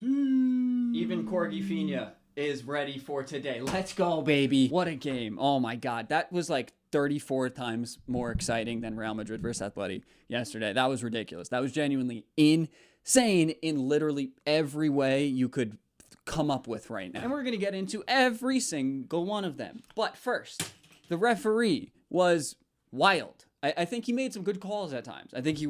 Even Corgi Fina is ready for today. Let's go, baby. What a game. Oh my God. That was like 34 times more exciting than Real Madrid versus Atleti yesterday. That was ridiculous. That was genuinely insane in literally every way you could come up with right now. And we're going to get into every single one of them. But first, the referee was wild. I think he made some good calls at times. I think he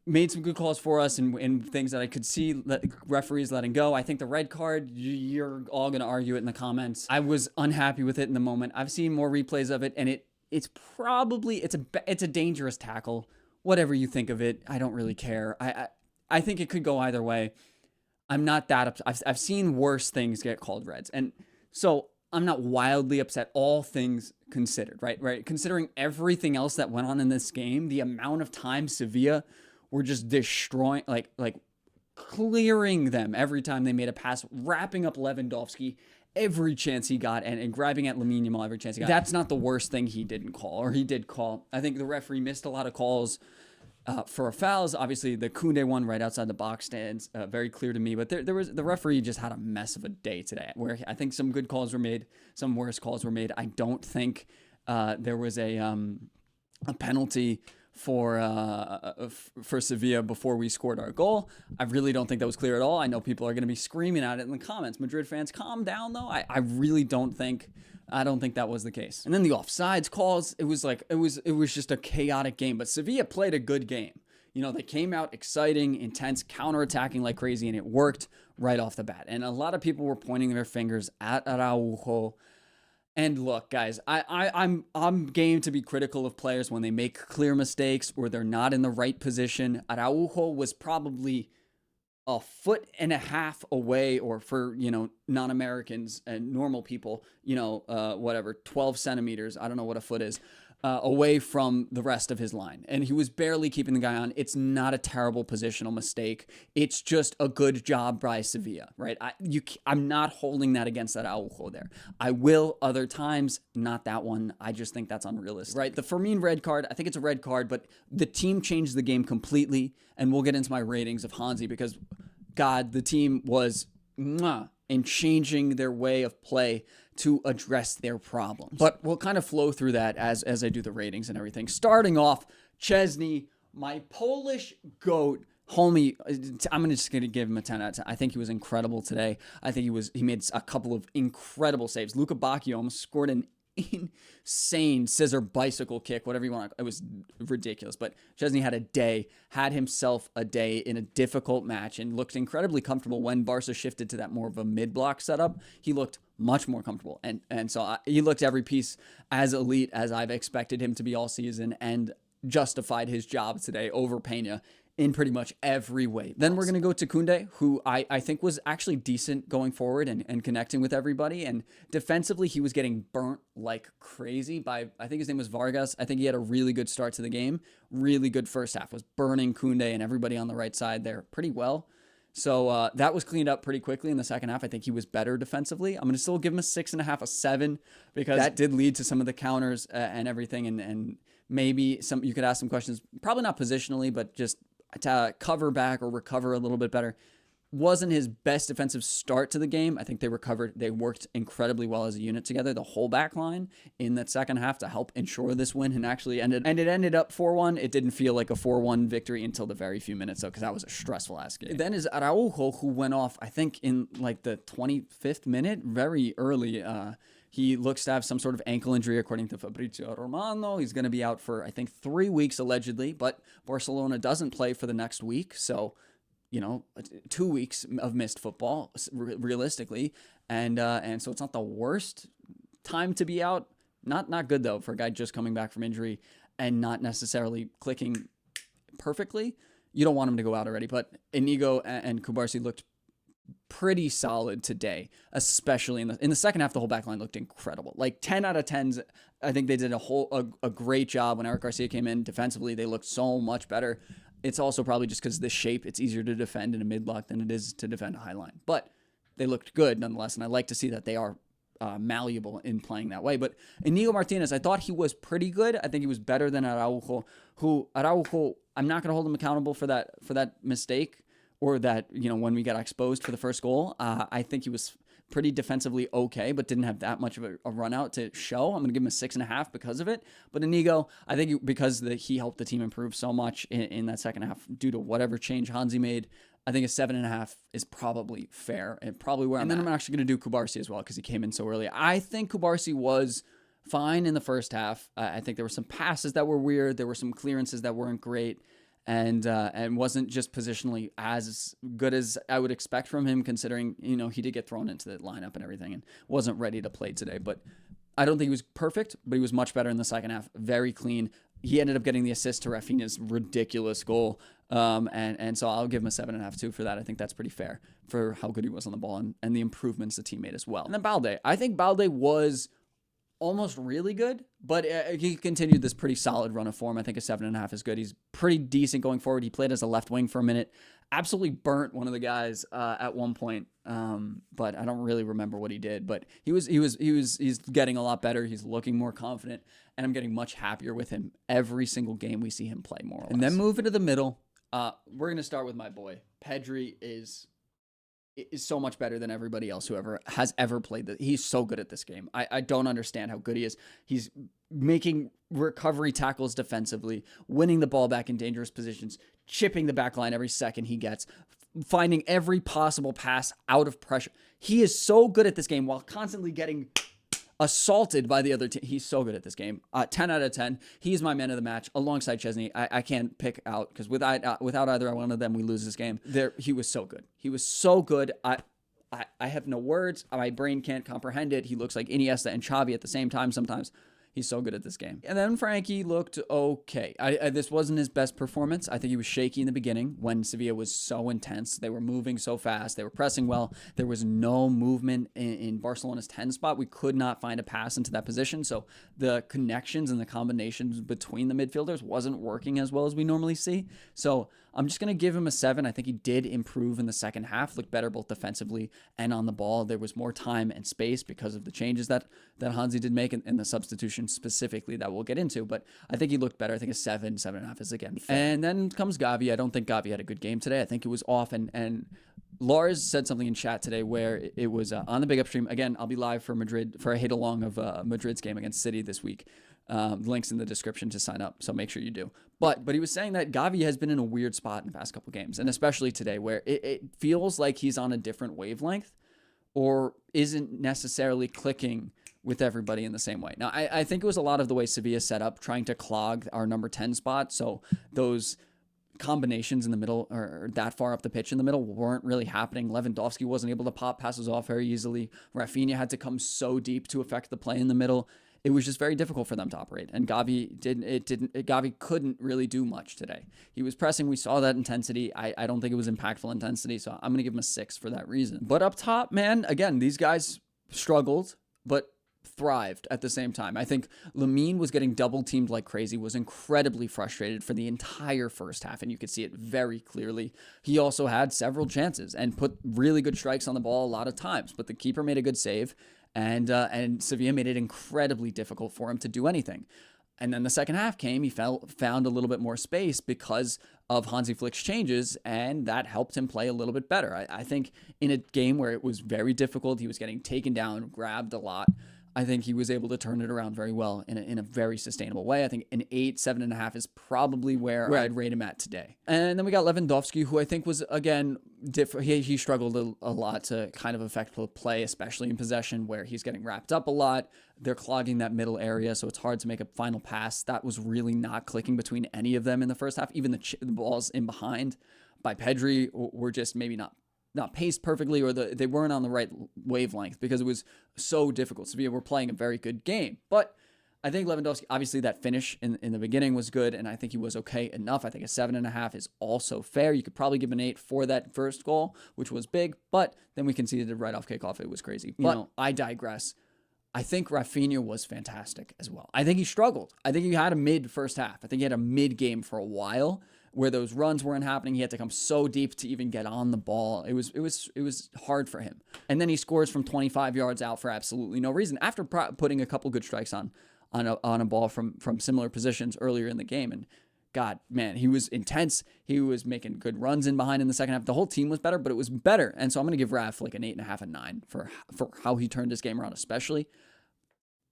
made some good calls for us and things that I could see referees letting go. I think the red card, you're all going to argue it in the comments. I was unhappy with it in the moment. I've seen more replays of it, and it's probably, it's a dangerous tackle. Whatever you think of it, I don't really care. I think it could go either way. I'm not that upset. I've seen worse things get called reds. And so I'm not wildly upset, all things considered, right? Considering everything else that went on in this game, the amount of time Sevilla were just destroying, like clearing them every time they made a pass, wrapping up Lewandowski every chance he got, and grabbing at Lamine Yamal every chance he got. That's not the worst thing he didn't call, or he did call. I think the referee missed a lot of calls for fouls. Obviously, the Koundé one right outside the box stands very clear to me. But the referee just had a mess of a day today, where I think some good calls were made, some worse calls were made. I don't think there was a penalty for Sevilla before we scored our goal. I really don't think that was clear at all. I know people are going to be screaming at it in the comments. Madrid fans, calm down though. I really don't think that was the case. And then the offsides calls, it was just a chaotic game. But Sevilla played a good game. You know, they came out exciting, intense, counterattacking like crazy, and it worked right off the bat. And a lot of people were pointing their fingers at Araujo. And look, guys, I'm game to be critical of players when they make clear mistakes or they're not in the right position. Araujo was probably a foot and a half away, or for, non-Americans and normal people, 12 centimeters, I don't know what a foot is, away from the rest of his line. And he was barely keeping the guy on. It's not a terrible positional mistake. It's just a good job by Sevilla, right? I'm not holding that against that Araujo there. I will other times, not that one. I just think that's unrealistic, right? The Fermin red card, I think it's a red card, but the team changed the game completely. And we'll get into my ratings of Hansi because, God, the team was in changing their way of play to address their problems. But we'll kind of flow through that as I do the ratings and everything. Starting off, Chesney, my Polish goat, homie, I'm just going to give him a 10 out of 10. I think he was incredible today. I think he made a couple of incredible saves. Luka Bacchio almost scored an insane scissor bicycle kick, whatever you want. It was ridiculous. But Chesney had himself a day in a difficult match and looked incredibly comfortable when Barca shifted to that more of a mid-block setup. He looked much more comfortable. And so he looked every piece as elite as I've expected him to be all season, and justified his job today over Peña in pretty much every way. Then we're going to go to Koundé, who I think was actually decent going forward and connecting with everybody. And defensively, he was getting burnt like crazy by, I think his name was Vargas. I think he had a really good start to the game. Really good first half. Was burning Koundé and everybody on the right side there pretty well. So that was cleaned up pretty quickly in the second half. I think he was better defensively. I'm going to still give him a 6.5, a 7, because that did lead to some of the counters and everything. And maybe you could ask some questions, probably not positionally, but just to cover back or recover a little bit better. Wasn't his best defensive start to the game. I think they worked incredibly well as a unit together, the whole back line in that second half, to help ensure this win, and it ended up 4-1. It didn't feel like a 4-1 victory until the very few minutes, though, because that was a stressful ass game. Then is Araujo, who went off, I think, in like the 25th minute, very early. He looks to have some sort of ankle injury, according to Fabrizio Romano. He's going to be out for, I think, 3 weeks, allegedly, but Barcelona doesn't play for the next week, so 2 weeks of missed football, realistically, and so it's not the worst time to be out. Not good, though, for a guy just coming back from injury and not necessarily clicking perfectly. You don't want him to go out already, but Inigo and Kubarsi looked pretty solid today, especially in the second half. The whole back line looked incredible, like 10 out of 10s. I think they did a great job when Eric Garcia came in. Defensively, they looked so much better. It's also probably just because of the shape. It's easier to defend in a mid-block than it is to defend a high line. But they looked good nonetheless, and I like to see that they are malleable in playing that way. But Inigo Martinez, I thought he was pretty good. I think he was better than Araujo, I'm not going to hold him accountable for that mistake, or that, when we got exposed for the first goal, I think he was pretty defensively okay, but didn't have that much of a run out to show. I'm going to give him a 6.5 because of it. But Inigo, I think because he helped the team improve so much in that second half due to whatever change Hansi made, I think a 7.5 is probably fair and probably where I'm at. And then I'm actually going to do Kubarsi as well because he came in so early. I think Kubarsi was fine in the first half. I think there were some passes that were weird. There were some clearances that weren't great. And wasn't just positionally as good as I would expect from him, considering, he did get thrown into the lineup and everything and wasn't ready to play today. But I don't think he was perfect, but he was much better in the second half. Very clean. He ended up getting the assist to Rafinha's ridiculous goal. And so I'll give him a 7.5 too for that. I think that's pretty fair for how good he was on the ball and the improvements the team made as well. And then Balde. I think Balde was almost really good, but he continued this pretty solid run of form. I think a 7.5 is good. He's pretty decent going forward. He played as a left wing for a minute, absolutely burnt one of the guys at one point, but I don't really remember what he did. But he's getting a lot better. He's looking more confident, and I'm getting much happier with him every single game we see him play, more or less. And then move into the middle. We're gonna start with my boy Pedri. Is so much better than everybody else who has ever played this. He's so good at this game. I don't understand how good he is. He's making recovery tackles defensively, winning the ball back in dangerous positions, chipping the back line every second he gets, finding every possible pass out of pressure. He is so good at this game while constantly getting assaulted by the other team. He's so good at this game. 10 out of 10. He's my man of the match alongside Chesney. I can't pick out because without either one of them, we lose this game. He was so good. He was so good. I have no words. My brain can't comprehend it. He looks like Iniesta and Xavi at the same time sometimes. He's so good at this game. And then Frankie looked okay. This wasn't his best performance. I think he was shaky in the beginning when Sevilla was so intense. They were moving so fast. They were pressing well. There was no movement in Barcelona's 10 spot. We could not find a pass into that position. So the connections and the combinations between the midfielders wasn't working as well as we normally see. So I'm just going to give him a 7. I think he did improve in the second half, looked better both defensively and on the ball. There was more time and space because of the changes that Hansi did make and the substitution specifically that we'll get into. But I think he looked better. I think a 7.5 is again fair. And then comes Gavi. I don't think Gavi had a good game today. I think it was off. And Lars said something in chat today where it was on the Big Up stream. Again, I'll be live for Madrid for a hit along of Madrid's game against City this week. Links in the description to sign up, so make sure you do. But he was saying that Gavi has been in a weird spot in the past couple games, and especially today, where it feels like he's on a different wavelength or isn't necessarily clicking with everybody in the same way. Now, I think it was a lot of the way Sevilla set up, trying to clog our number 10 spot, so those combinations in the middle or that far up the pitch in the middle weren't really happening. Lewandowski wasn't able to pop passes off very easily. Rafinha had to come so deep to affect the play in the middle. It was just very difficult for them to operate, and Gavi couldn't really do much today. He was pressing. We saw that intensity. I don't think it was impactful intensity, so I'm going to give him a 6 for that reason. But up top, man, again, these guys struggled, but thrived at the same time. I think Lamine was getting double teamed like crazy, was incredibly frustrated for the entire first half, and you could see it very clearly. He also had several chances and put really good strikes on the ball a lot of times, but the keeper made a good save. And Sevilla made it incredibly difficult for him to do anything. And then the second half came, he found a little bit more space because of Hansi Flick's changes, and that helped him play a little bit better. I think in a game where it was very difficult, he was getting taken down, grabbed a lot, I think he was able to turn it around very well in a very sustainable way. I think an 8, 7.5 is probably where I'd rate him at today. And then we got Lewandowski, who I think was, again, he struggled a lot to kind of affect play, especially in possession, where he's getting wrapped up a lot. They're clogging that middle area, so it's hard to make a final pass. That was really not clicking between any of them in the first half. Even the balls in behind by Pedri were just maybe not paced perfectly, or they weren't on the right wavelength because it was so difficult. Sevilla were playing a very good game. But I think Lewandowski, obviously that finish in the beginning was good, and I think he was okay enough. I think a 7.5 is also fair. You could probably give an 8 for that first goal, which was big, but then we conceded right off kickoff. It was crazy. But I digress. I think Rafinha was fantastic as well. I think he struggled. I think he had a mid first half. I think he had a mid game for a while, where those runs weren't happening. He had to come so deep to even get on the ball. It was hard for him. And then he scores from 25 yards out for absolutely no reason after putting a couple good strikes on a ball from similar positions earlier in the game. And God, man, he was intense. He was making good runs in behind in the second half. The whole team was better, but it was better. And so I'm going to give Raf like an 8.5, a 9 for how he turned this game around, especially.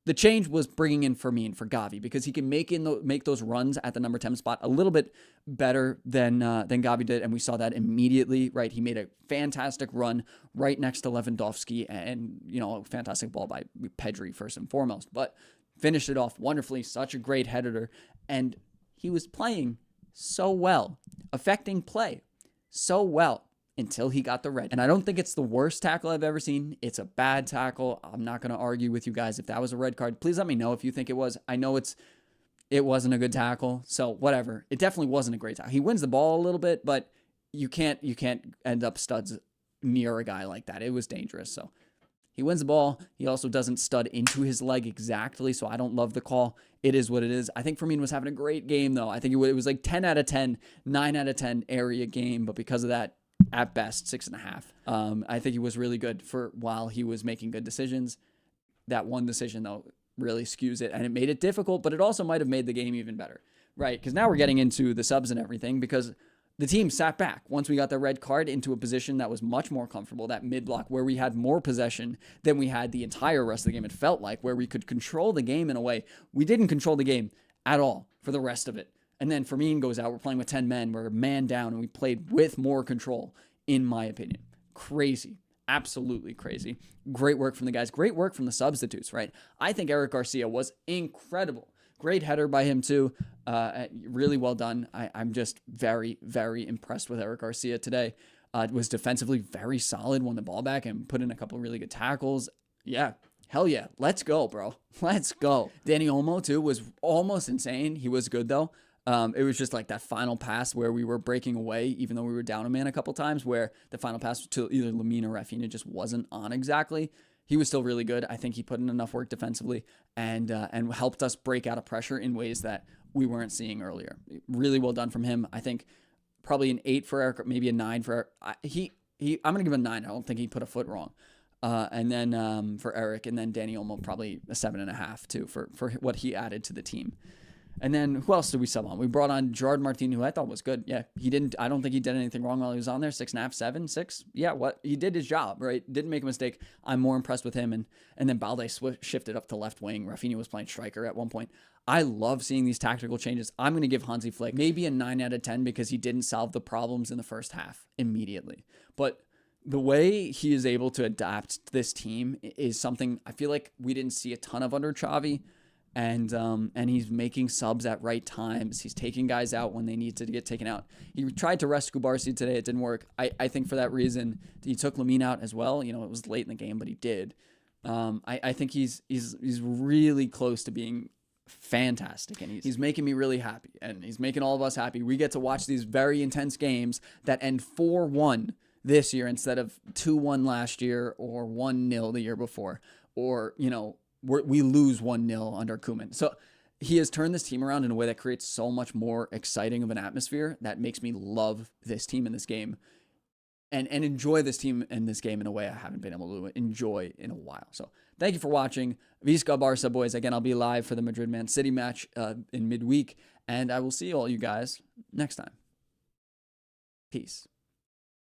The change was bringing in Fermin for Gavi because he can make those runs at the number 10 spot a little bit better than Gavi did, and we saw that immediately. Right, he made a fantastic run right next to Lewandowski, and a fantastic ball by Pedri first and foremost, but finished it off wonderfully. Such a great header, and he was playing so well, affecting play so well. Until he got the red. And I don't think it's the worst tackle I've ever seen. It's a bad tackle. I'm not going to argue with you guys. If that was a red card, please let me know if you think it was. I know it wasn't a good tackle, so whatever. It definitely wasn't a great tackle. He wins the ball a little bit, but you can't end up studs near a guy like that. It was dangerous. So he wins the ball. He also doesn't stud into his leg exactly, so I don't love the call. It is what it is. I think Fermin was having a great game, though. I think it was like 10 out of 10, 9 out of 10 area game, but because of that, at best, 6.5. I think he was really good for while he was making good decisions. That one decision, though, really skews it, and it made it difficult, but it also might have made the game even better, right? Because now we're getting into the subs and everything because the team sat back once we got the red card into a position that was much more comfortable, that mid-block where we had more possession than we had the entire rest of the game. It felt like where we could control the game in a way. We didn't control the game at all for the rest of it. And then Fermin goes out. We're playing with 10 men. We're a man down, and we played with more control, in my opinion. Crazy. Absolutely crazy. Great work from the guys. Great work from the substitutes, right? I think Eric Garcia was incredible. Great header by him, too. Really well done. I'm just very, very impressed with Eric Garcia today. Was defensively very solid, won the ball back, and put in a couple really good tackles. Yeah. Hell yeah. Let's go, bro. Let's go. Danny Olmo, too, was almost insane. He was good, though. It was just like that final pass where we were breaking away, even though we were down a man a couple times, where the final pass to either Lamine or Rafinha just wasn't on exactly. He was still really good. I think he put in enough work defensively and helped us break out of pressure in ways that we weren't seeing earlier. Really well done from him. I think probably an 8 for Eric, maybe a 9 for Eric. I'm going to give him a 9. I don't think he put a foot wrong. And then for Eric, and then Danny Olmo probably a 7.5 too for what he added to the team. And then who else did we sub on? We brought on Gerard Martin, who I thought was good. Yeah, I don't think he did anything wrong while he was on there. 6.5, 7, 6. Yeah, he did his job, right? Didn't make a mistake. I'm more impressed with him. And then Balde shifted up to left wing. Rafinha was playing striker at one point. I love seeing these tactical changes. I'm going to give Hansi Flick maybe a 9 out of 10 because he didn't solve the problems in the first half immediately. But the way he is able to adapt this team is something I feel like we didn't see a ton of under Xavi. And he's making subs at right times. He's taking guys out when they need to get taken out. He tried to rest Kubarsi today. It didn't work. I think for that reason, he took Lamine out as well. It was late in the game, but he did. I think he's really close to being fantastic, and he's making me really happy, and he's making all of us happy. We get to watch these very intense games that end 4-1 this year instead of 2-1 last year or 1-0 the year before, or, we lose 1-0 under Koeman. So he has turned this team around in a way that creates so much more exciting of an atmosphere that makes me love this team in this game and enjoy this team in this game in a way I haven't been able to enjoy in a while. So thank you for watching. Visca Barça, boys. Again, I'll be live for the Madrid-Man City match in midweek, and I will see all you guys next time. Peace.